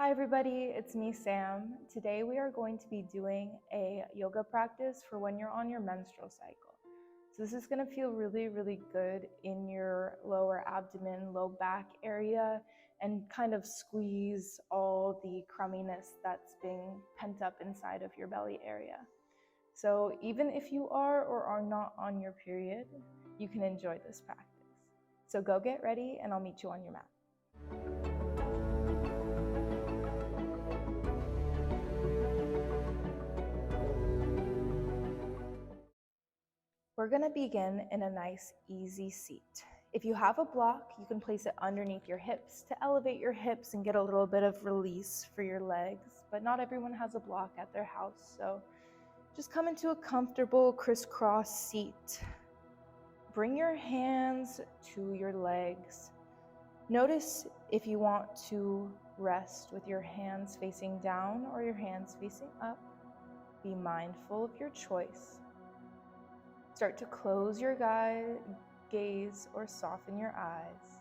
Hi everybody, it's me Sam. Today we are going to be doing a yoga practice for when you're on your menstrual cycle. So this is going to feel really good in your lower abdomen, low back area, and kind of squeeze all the crumminess that's being pent up inside of your belly area. So even if you are or are not on your period, you can enjoy this practice. So go get ready and I'll meet you on your mat. We're going to begin in a nice, easy seat. If you have a block, you can place it underneath your hips to elevate your hips and get a little bit of release for your legs, but not everyone has a block at their house, so just come into a comfortable crisscross seat. Bring your hands to your legs. Notice if you want to rest with your hands facing down or your hands facing up. Be mindful of your choice. Start to close your gaze or soften your eyes.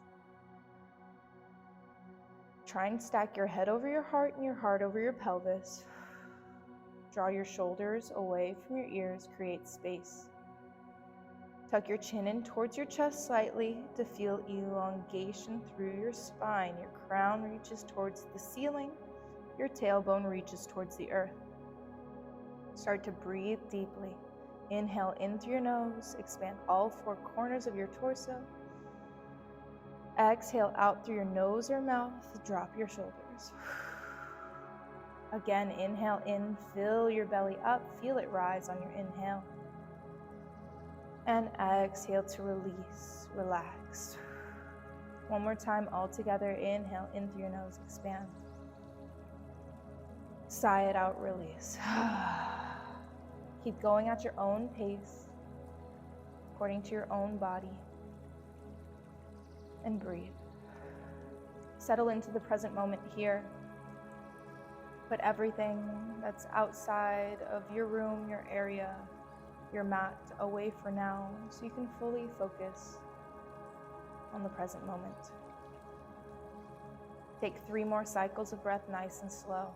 Try and stack your head over your heart and your heart over your pelvis. Draw your shoulders away from your ears, create space. Tuck your chin in towards your chest slightly to feel elongation through your spine. Your crown reaches towards the ceiling. Your tailbone reaches towards the earth. Start to breathe deeply. Inhale in through your nose, expand all four corners of your torso. Exhale out through your nose or mouth, drop your shoulders. Again, inhale in, fill your belly up, feel it rise on your inhale. And exhale to release, relax. One more time, all together. Inhale in through your nose, expand. Sigh it out, release. Keep going at your own pace, according to your own body. And breathe. Settle into the present moment here. Put everything that's outside of your room, your area, your mat away for now, so you can fully focus on the present moment. Take 3 more cycles of breath, nice and slow.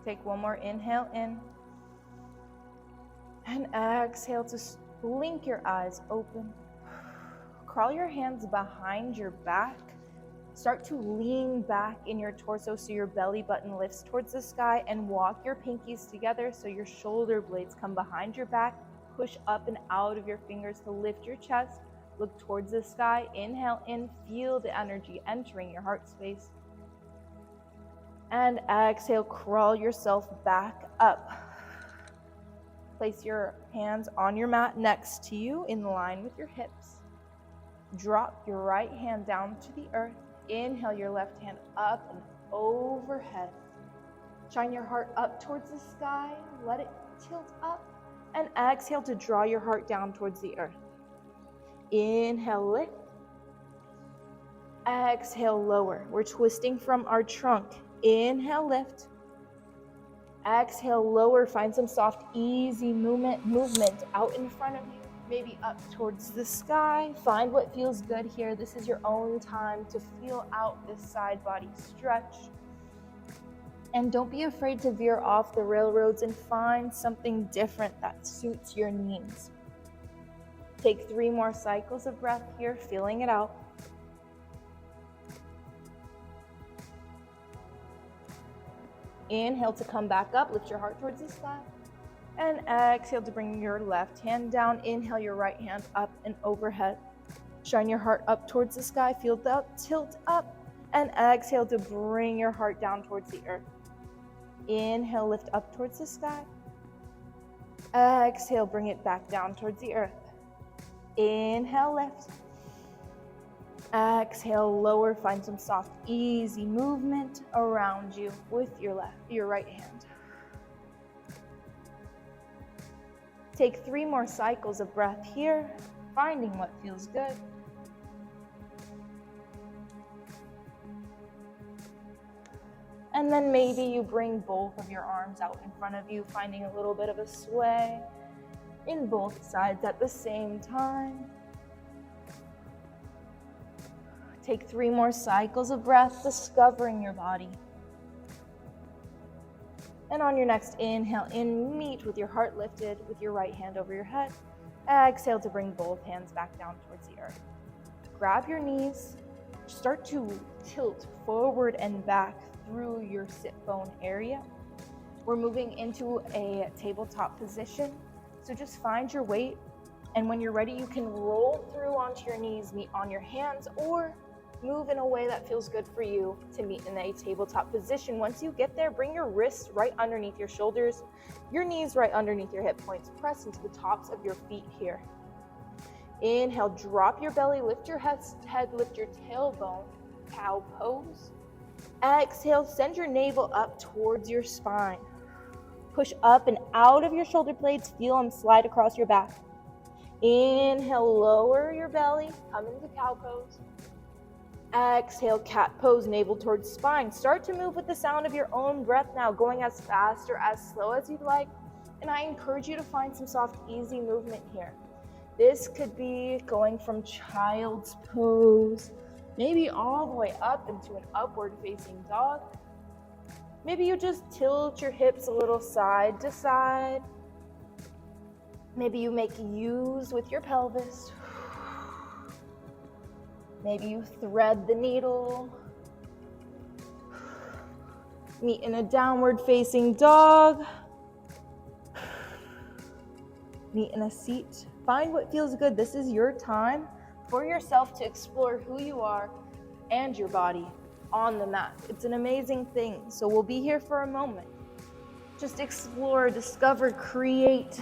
Take 1 more inhale in. And exhale to blink your eyes open. Crawl your hands behind your back. Start to lean back in your torso so your belly button lifts towards the sky, and walk your pinkies together so your shoulder blades come behind your back. Push up and out of your fingers to lift your chest. Look towards the sky. Inhale in. Feel the energy entering your heart space. And exhale, crawl yourself back up. Place your hands on your mat next to you in line with your hips. Drop your right hand down to the earth. Inhale your left hand up and overhead. Shine your heart up towards the sky. Let it tilt up. And exhale to draw your heart down towards the earth. Inhale, lift. Exhale, lower. We're twisting from our trunk. Inhale, lift. Exhale, lower. Find some soft, easy movement out in front of you, maybe up towards the sky. Find what feels good here. This is your own time to feel out this side body stretch. And don't be afraid to veer off the railroads and find something different that suits your needs. Take 3 more cycles of breath here, feeling it out. Inhale to come back up, lift your heart towards the sky. And exhale to bring your left hand down. Inhale your right hand up and overhead. Shine your heart up towards the sky, feel that tilt up. And exhale to bring your heart down towards the earth. Inhale, lift up towards the sky. Exhale, bring it back down towards the earth. Inhale, lift. Exhale, lower. Find some soft, easy movement around you with your right hand. Take 3 more cycles of breath here, finding what feels good. And And then maybe you bring both of your arms out in front of you, finding a little bit of a sway in both sides at the same time. Take 3 more cycles of breath, discovering your body. And on your next inhale in, meet with your heart lifted, with your right hand over your head. Exhale to bring both hands back down towards the earth. Grab your knees, start to tilt forward and back through your sit bone area. We're moving into a tabletop position, so just find your weight, and when you're ready, you can roll through onto your knees, meet on your hands, or move in a way that feels good for you to meet in a tabletop position. Once you get there, bring your wrists right underneath your shoulders, your knees right underneath your hip points. Press into the tops of your feet here. Inhale, drop your belly, lift your head, lift your tailbone, cow pose. Exhale, send your navel up towards your spine. Push up and out of your shoulder blades, feel them slide across your back. Inhale, lower your belly, come into cow pose. Exhale, cat pose, navel towards spine. Start to move with the sound of your own breath now, going as fast or as slow as you'd like. And I encourage you to find some soft, easy movement here. This could be going from child's pose, maybe all the way up into an upward facing dog. Maybe you just tilt your hips a little side to side. Maybe you make U's with your pelvis. Maybe you thread the needle. Meet in a downward facing dog. Meet in a seat. Find what feels good. This is your time for yourself to explore who you are and your body on the mat. It's an amazing thing. So we'll be here for a moment. Just explore, discover, create.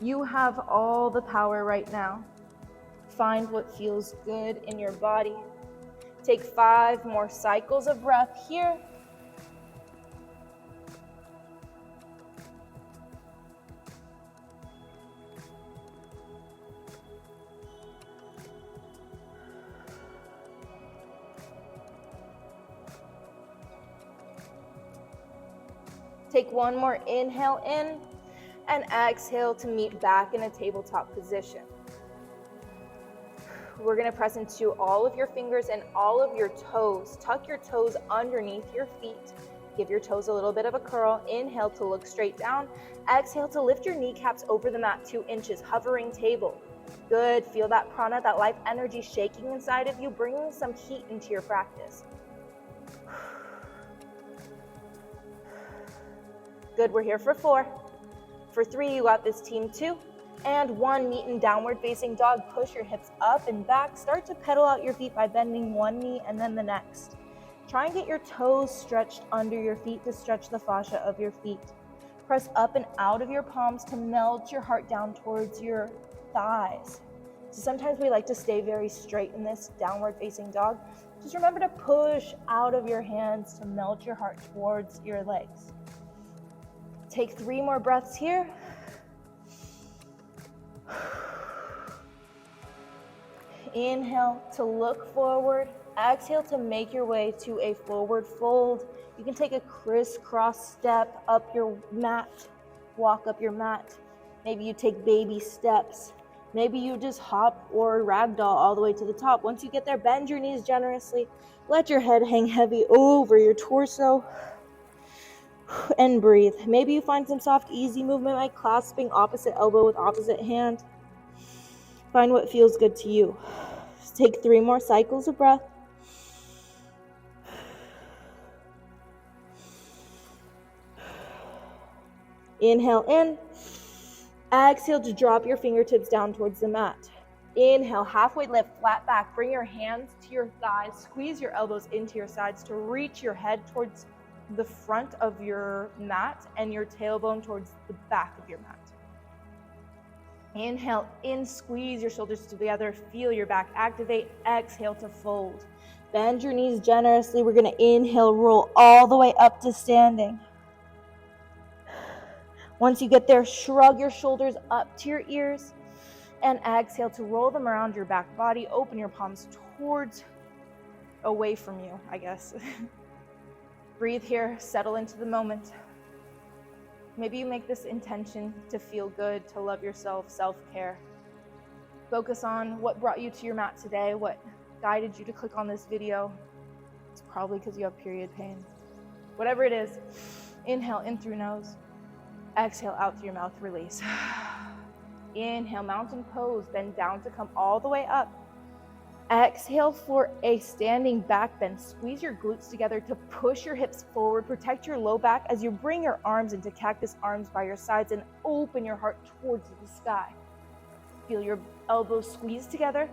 You have all the power right now. Find what feels good in your body. Take 5 more cycles of breath here. Take 1 more inhale in and exhale to meet back in a tabletop position. We're going to press into all of your fingers and all of your toes. Tuck your toes underneath your feet. Give your toes a little bit of a curl. Inhale to look straight down. Exhale to lift your kneecaps over the mat 2 inches, hovering table. Good. Feel that prana, that life energy shaking inside of you, bringing some heat into your practice. Good. We're here for 4. For 3, you got this, team 2. And 1, meet in downward facing dog. Push your hips up and back. Start to pedal out your feet by bending one knee and then the next. Try and get your toes stretched under your feet to stretch the fascia of your feet. Press up and out of your palms to melt your heart down towards your thighs. So sometimes we like to stay very straight in this downward facing dog. Just remember to push out of your hands to melt your heart towards your legs. Take 3 more breaths here. Inhale to look forward. Exhale to make your way to a forward fold. You can take a crisscross step up your mat, walk up your mat. Maybe you take baby steps. Maybe you just hop or ragdoll all the way to the top. Once you get there, bend your knees generously. Let your head hang heavy over your torso. And breathe. Maybe you find some soft, easy movement like clasping opposite elbow with opposite hand. Find what feels good to you. Just take 3 more cycles of breath. Inhale in. Exhale to drop your fingertips down towards the mat. Inhale, halfway lift, flat back. Bring your hands to your thighs. Squeeze your elbows into your sides to reach your head towards the front of your mat and your tailbone towards the back of your mat. Inhale in, squeeze your shoulders together, feel your back activate. Exhale to fold. Bend your knees generously. We're going to inhale, roll all the way up to standing. Once you get there, shrug your shoulders up to your ears and exhale to roll them around your back body. Open your palms towards, away from you, I guess. Breathe here, settle into the moment. Maybe you make this intention to feel good, to love yourself, self-care. Focus on what brought you to your mat today, what guided you to click on this video. It's probably because you have period pain. Whatever it is, inhale in through nose, exhale out through your mouth, release. Inhale, mountain pose, bend down to come all the way up. Exhale for a standing back bend. Squeeze your glutes together to push your hips forward. Protect your low back as you bring your arms into cactus arms by your sides and open your heart towards the sky. Feel your elbows squeeze together.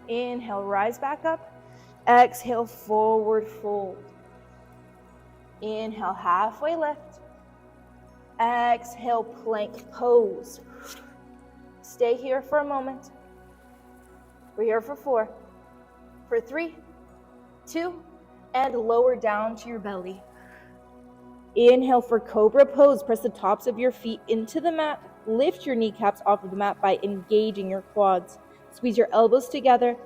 Inhale, rise back up. Exhale, forward fold. Inhale, halfway lift. Exhale, plank pose. Stay here for a moment. We're here for 4, for 3, 2, and lower down to your belly. Inhale for cobra pose. Press the tops of your feet into the mat. Lift your kneecaps off of the mat by engaging your quads. Squeeze your elbows together.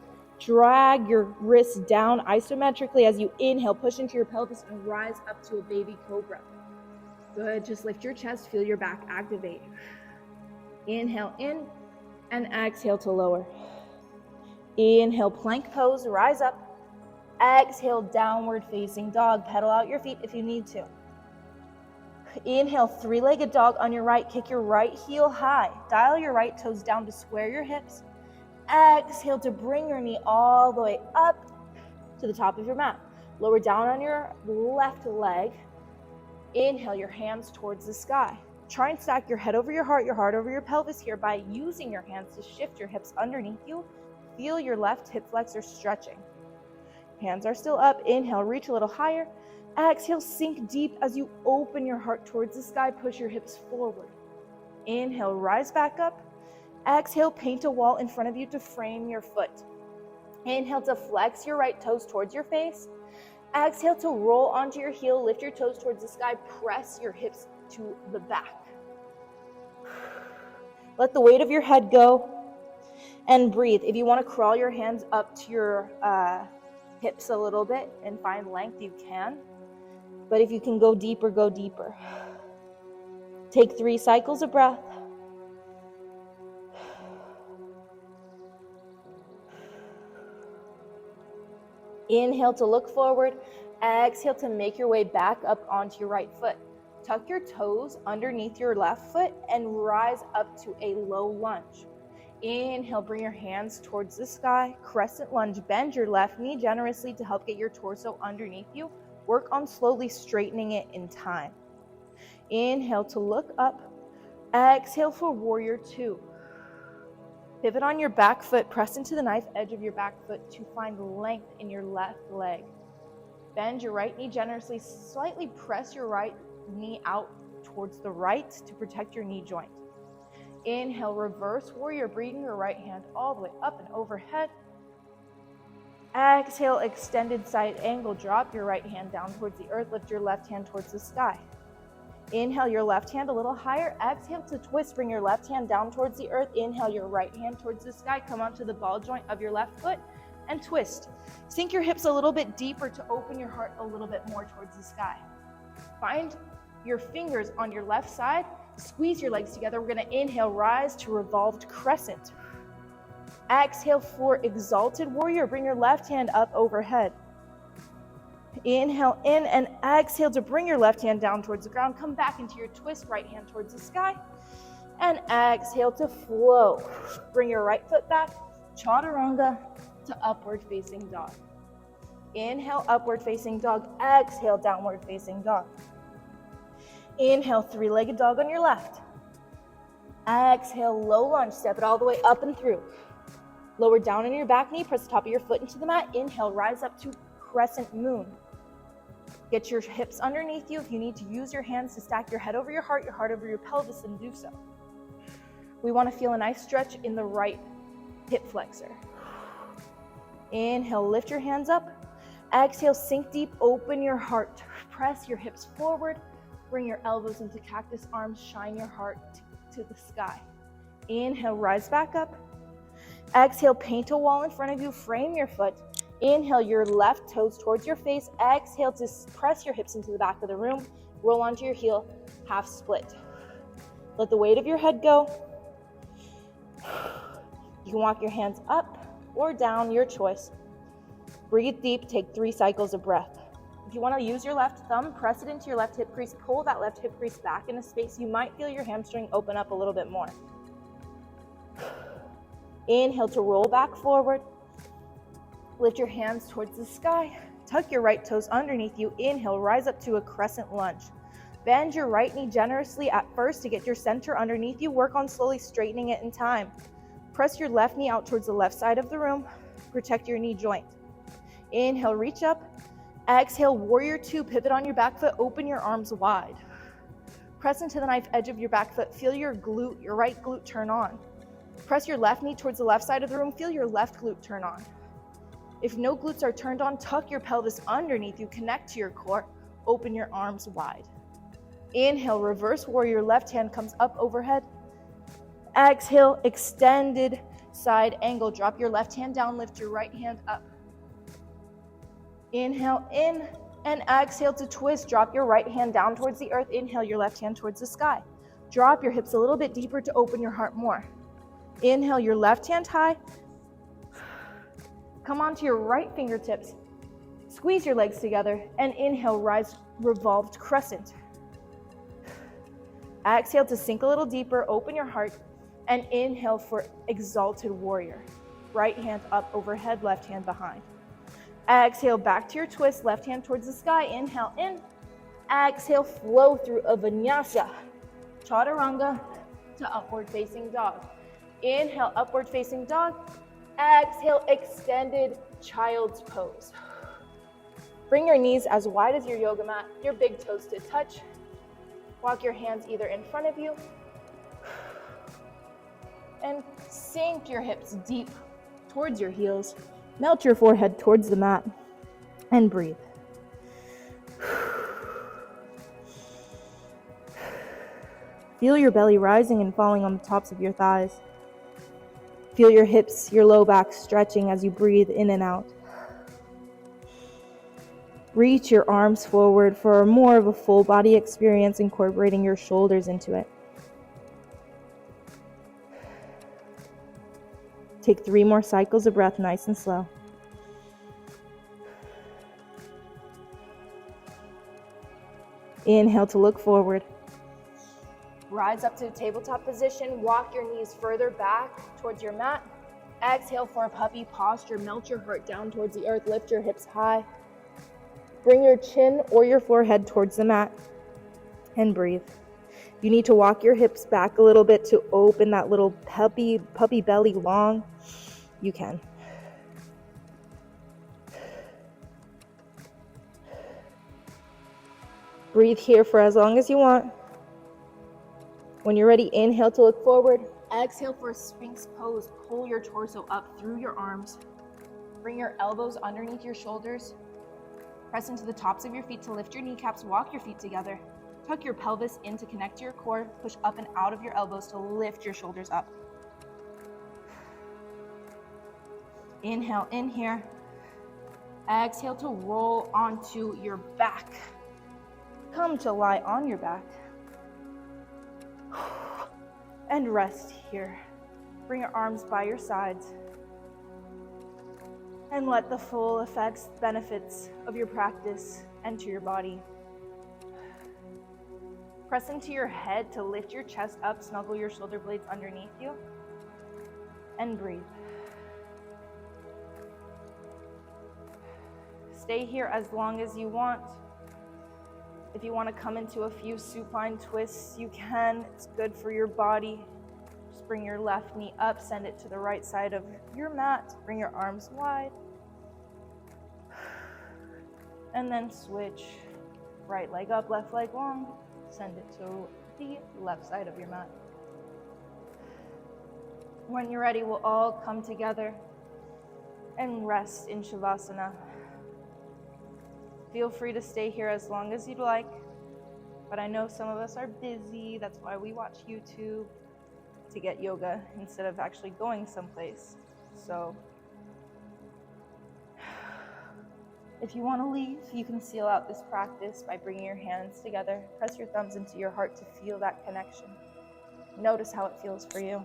Drag your wrists down isometrically as you inhale. Push into your pelvis and rise up to a baby cobra. Good. Just lift your chest. Feel your back activate. Inhale in and exhale to lower. Inhale, plank pose, rise up. Exhale, downward facing dog. Pedal out your feet if you need to. Inhale, three-legged dog on your right. Kick your right heel high. Dial your right toes down to square your hips. Exhale to bring your knee all the way up to the top of your mat. Lower down on your left leg. Inhale, your hands towards the sky. Try and stack your head over your heart over your pelvis here by using your hands to shift your hips underneath you. Feel your left hip flexor stretching. Hands are still up. Inhale, reach a little higher. Exhale, sink deep as you open your heart towards the sky. Push your hips forward. Inhale, rise back up. Exhale, paint a wall in front of you to frame your foot. Inhale to flex your right toes towards your face. Exhale to roll onto your heel. Lift your toes towards the sky. Press your hips to the back. Let the weight of your head go and breathe. If you want to crawl your hands up to your hips a little bit and find length, you can. But if you can go deeper, go deeper. Take 3 cycles of breath. Inhale to look forward. Exhale to make your way back up onto your right foot. Tuck your toes underneath your left foot and rise up to a low lunge. Inhale, bring your hands towards the sky. Crescent lunge. Bend your left knee generously to help get your torso underneath you. Work on slowly straightening it in time. Inhale to look up. Exhale for warrior 2. Pivot on your back foot. Press into the knife edge of your back foot to find length in your left leg. Bend your right knee generously. Slightly press your right knee out towards the right to protect your knee joint. Inhale, reverse warrior, bringing your right hand all the way up and overhead. Exhale, extended side angle. Drop your right hand down towards the earth. Lift your left hand towards the sky. Inhale your left hand a little higher. Exhale to twist. Bring your left hand down towards the earth. Inhale your right hand towards the sky. Come onto the ball joint of your left foot and twist. Sink your hips a little bit deeper to open your heart a little bit more towards the sky. Find your fingers on your left side. Squeeze your legs together. We're going to inhale, rise to revolved crescent. Exhale for exalted warrior. Bring your left hand up overhead. Inhale in and exhale to bring your left hand down towards the ground. Come back into your twist, right hand towards the sky. And exhale to flow. Bring your right foot back, chaturanga to upward facing dog. Inhale, upward facing dog. Exhale, downward facing dog. Inhale, three-legged dog on your left. Exhale, low lunge. Step it all the way up and through. Lower down on your back knee. Press the top of your foot into the mat. Inhale, rise up to crescent moon. Get your hips underneath you. If you need to use your hands to stack your head over your heart over your pelvis, then do so. We want to feel a nice stretch in the right hip flexor. Inhale, lift your hands up. Exhale, sink deep, open your heart. Press your hips forward. Bring your elbows into cactus arms. Shine your heart to the sky. Inhale, rise back up. Exhale, paint a wall in front of you. Frame your foot. Inhale your left toes towards your face. Exhale to press your hips into the back of the room. Roll onto your heel, half split. Let the weight of your head go. You can walk your hands up or down, your choice. Breathe deep, take 3 cycles of breath. If you want to use your left thumb, press it into your left hip crease, pull that left hip crease back into space. You might feel your hamstring open up a little bit more. Inhale to roll back forward. Lift your hands towards the sky. Tuck your right toes underneath you. Inhale, rise up to a crescent lunge. Bend your right knee generously at first to get your center underneath you. Work on slowly straightening it in time. Press your left knee out towards the left side of the room. Protect your knee joint. Inhale, reach up. Exhale, warrior 2, pivot on your back foot, open your arms wide. Press into the knife edge of your back foot, feel your glute, your right glute turn on. Press your left knee towards the left side of the room, feel your left glute turn on. If no glutes are turned on, tuck your pelvis underneath you, connect to your core, open your arms wide. Inhale, reverse warrior, left hand comes up overhead. Exhale, extended side angle, drop your left hand down, lift your right hand up. Inhale in and exhale to twist. Drop your right hand down towards the earth. Inhale your left hand towards the sky. Drop your hips a little bit deeper to open your heart more. Inhale your left hand high. Come onto your right fingertips. Squeeze your legs together and inhale, rise revolved crescent. Exhale to sink a little deeper, open your heart, and inhale for exalted warrior. Right hand up overhead, left hand behind. Exhale back to your twist, left hand towards the sky. Inhale in. Exhale, flow through a vinyasa, chaturanga to upward facing dog. Inhale, upward facing dog. Exhale, extended child's pose. Bring your knees as wide as your yoga mat, your big toes to touch. Walk your hands either in front of you and sink your hips deep towards your heels. Melt your forehead towards the mat and breathe. Feel your belly rising and falling on the tops of your thighs. Feel your hips, your low back stretching as you breathe in and out. Reach your arms forward for more of a full body experience, incorporating your shoulders into it. Take 3 more cycles of breath, nice and slow. Inhale to look forward. Rise up to tabletop position. Walk your knees further back towards your mat. Exhale for a puppy posture. Melt your heart down towards the earth. Lift your hips high. Bring your chin or your forehead towards the mat and breathe. You need to walk your hips back a little bit to open that little puppy belly long. You can. Breathe here for as long as you want. When you're ready, inhale to look forward. Exhale for a Sphinx pose. Pull your torso up through your arms. Bring your elbows underneath your shoulders. Press into the tops of your feet to lift your kneecaps. Walk your feet together. Tuck your pelvis in to connect to your core. Push up and out of your elbows to lift your shoulders up. Inhale in here. Exhale to roll onto your back. Come to lie on your back. And rest here. Bring your arms by your sides. And let the full effects, benefits of your practice enter your body. Press into your head to lift your chest up, snuggle your shoulder blades underneath you, and breathe. Stay here as long as you want. If you want to come into a few supine twists, you can. It's good for your body. Just bring your left knee up, send it to the right side of your mat. Bring your arms wide. And then switch. Right leg up, left leg long. Send it to the left side of your mat. When you're ready, we'll all come together and rest in Shavasana. Feel free to stay here as long as you'd like, but I know some of us are busy. That's why we watch YouTube to get yoga instead of actually going someplace. So If you want to leave, you can seal out this practice by bringing your hands together. Press your thumbs into your heart to feel that connection. Notice how it feels for you.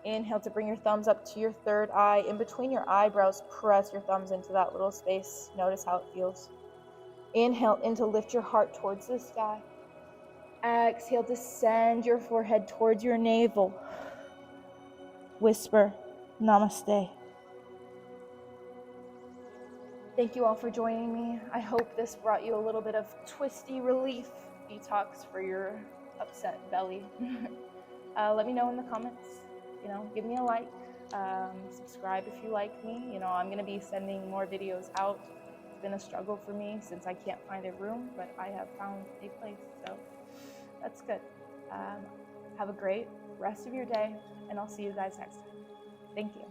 Inhale to bring your thumbs up to your third eye. In between your eyebrows, press your thumbs into that little space. Notice how it feels. Inhale in to lift your heart towards the sky. Exhale to send your forehead towards your navel. Whisper, Namaste. Thank you all for joining me. I hope this brought you a little bit of twisty relief detox for your upset belly. Let me know in the comments. Give me a like. Subscribe if you like me. I'm going to be sending more videos out. It's been a struggle for me since I can't find a room, but I have found a place, so that's good. Have a great rest of your day, and I'll see you guys next time. Thank you.